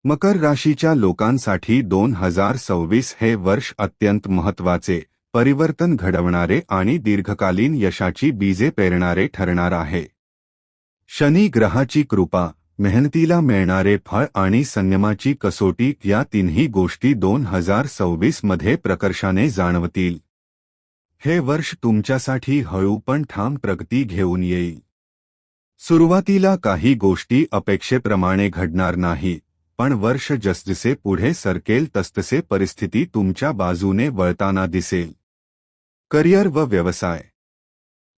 मकर राशीच्या लोकांसाठी 2026 हे वर्ष अत्यंत महत्त्वाचे, परिवर्तन घडवणारे आणि दीर्घकालीन यशाची बीजे पेरणारे ठरणार आहे. शनी ग्रहाची कृपा, मेहनतीला मिळणारे फळ आणि संयमाची कसोटी या तिन्ही गोष्टी 2026 मध्ये प्रकर्षाने जाणवतील. हे वर्ष तुमच्यासाठी हळू पण ठाम प्रगती घेऊन येईल. सुरुवातीला काही गोष्टी अपेक्षेप्रमाणे घडणार नाही, पण वर्ष जसजसे पुढे सरकेल तसतसे परिस्थिती तुमच्या बाजूने वळताना दिसेल. करिअर व व्यवसाय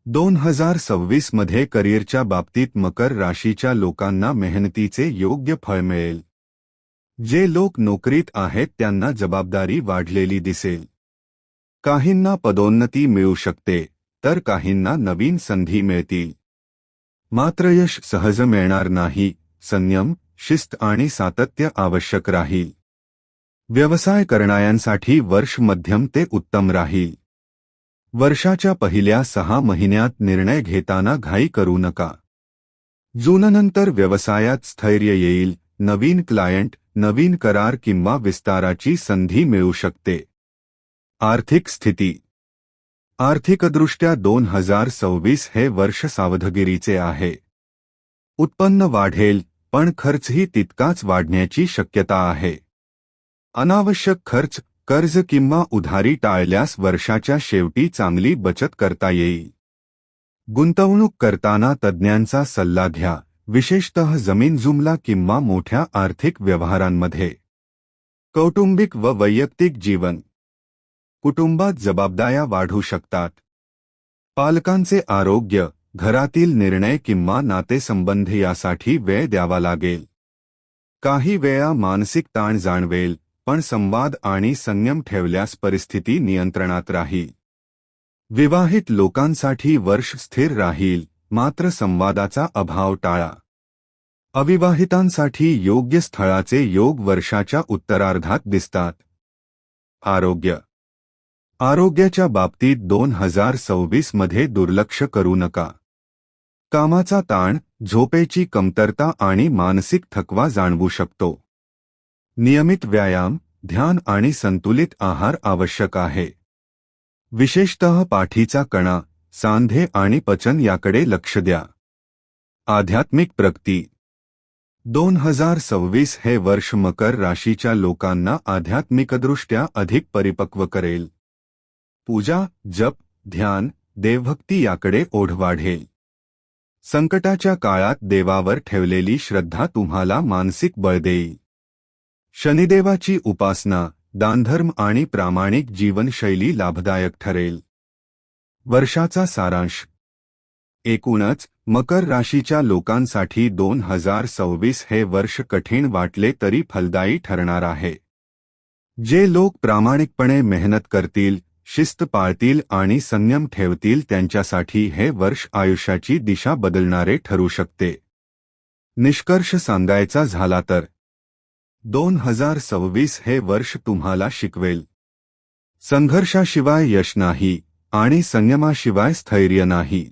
2026 मध्ये करिअरच्या बाबतीत मकर राशीच्या लोकांना मेहनतीचे योग्य फळ मिळेल. जे लोक नोकरीत आहेत त्यांना जबाबदारी वाढलेली दिसेल. काहींना पदोन्नती मिळू शकते, तर काहींना नवीन संधी मिळतील. मात्र यश सहज मिळणार नाही. संयम, शिस्त आणि सातत्य आवश्यक राहील. व्यवसाय करणाऱ्यांसाठी वर्ष मध्यम ते उत्तम राहील. वर्षाच्या पहिल्या 6 महिन्यात निर्णय घेताना घाई करू नका. जूननंतर व्यवसायात स्थैर्य येईल. नवीन क्लायंट, नवीन करार किंवा विस्ताराची संधी मिळू शकते. आर्थिक स्थिती. आर्थिकदृष्ट्या 2026 हे वर्ष सावधगिरीचे आहे. उत्पन्न वाढेल, पण खर्चही तितकाच वाढण्याची शक्यता आहे. अनावश्यक खर्च, कर्ज किंवा उधारी टाळल्यास वर्षाच्या शेवटी चांगली बचत करता येईल. गुंतवणूक करताना तज्ज्ञांचा सल्ला घ्या, विशेषतः जमीन जुमला किंवा मोठ्या आर्थिक व्यवहारांमध्ये. कौटुंबिक व वैयक्तिक जीवन. कुटुंबात जबाबदाऱ्या वाढू शकतात. पालकांचे आरोग्य, घरातील निर्णय किंवा नातेसंबंध यासाठी वेळ द्यावा लागेल. काही वेळा मानसिक ताण जाणवेल, पण संवाद आणि संयम ठेवल्यास परिस्थिती नियंत्रणात राहील. विवाहित लोकांसाठी वर्ष स्थिर राहील, मात्र संवादाचा अभाव टाळा. अविवाहितांसाठी योग्य स्थळाचे योग वर्षाच्या उत्तरार्धात दिसतात. आरोग्य. आरोग्याच्या बाबतीत 2026 मध्ये दुर्लक्ष करू नका. कामाचा ताण, झोपेची कमतरता आणि मानसिक थकवा जाणवू शकतो. नियमित व्यायाम, ध्यान आणि संतुलित आहार आवश्यक आहे. विशेषतः पाठीचा कणा, सांधे आणि पचन याकडे लक्ष द्या. आध्यात्मिक प्रगती. 2026 हे वर्ष मकर राशीच्या लोकांना आध्यात्मिकदृष्ट्या अधिक परिपक्व करेल. पूजा, जप, ध्यान, देवभक्ती याकडे ओढ वाढेल. संकटाच्या काळात देवावर ठेवलेली श्रद्धा तुम्हाला मानसिक बळ देईल. शनिदेवाची उपासना, दानधर्म आणि प्रामाणिक जीवनशैली लाभदायक ठरेल. वर्षाचा सारांश. एकूणच मकर राशीच्या लोकांसाठी 2026 हे वर्ष कठीण वाटले तरी फलदायी ठरणार आहे. जे लोक प्रामाणिकपणे मेहनत करतील, शिस्त पाळतील आणि संयम ठेवतील त्यांच्यासाठी हे वर्ष आयुष्याची दिशा बदलणारे ठरू शकते. निष्कर्ष सांगायचा झाला तर 2026 हे वर्ष तुम्हाला शिकवेल. संघर्षाशिवाय यश नाही आणि संयमाशिवाय स्थैर्य नाही.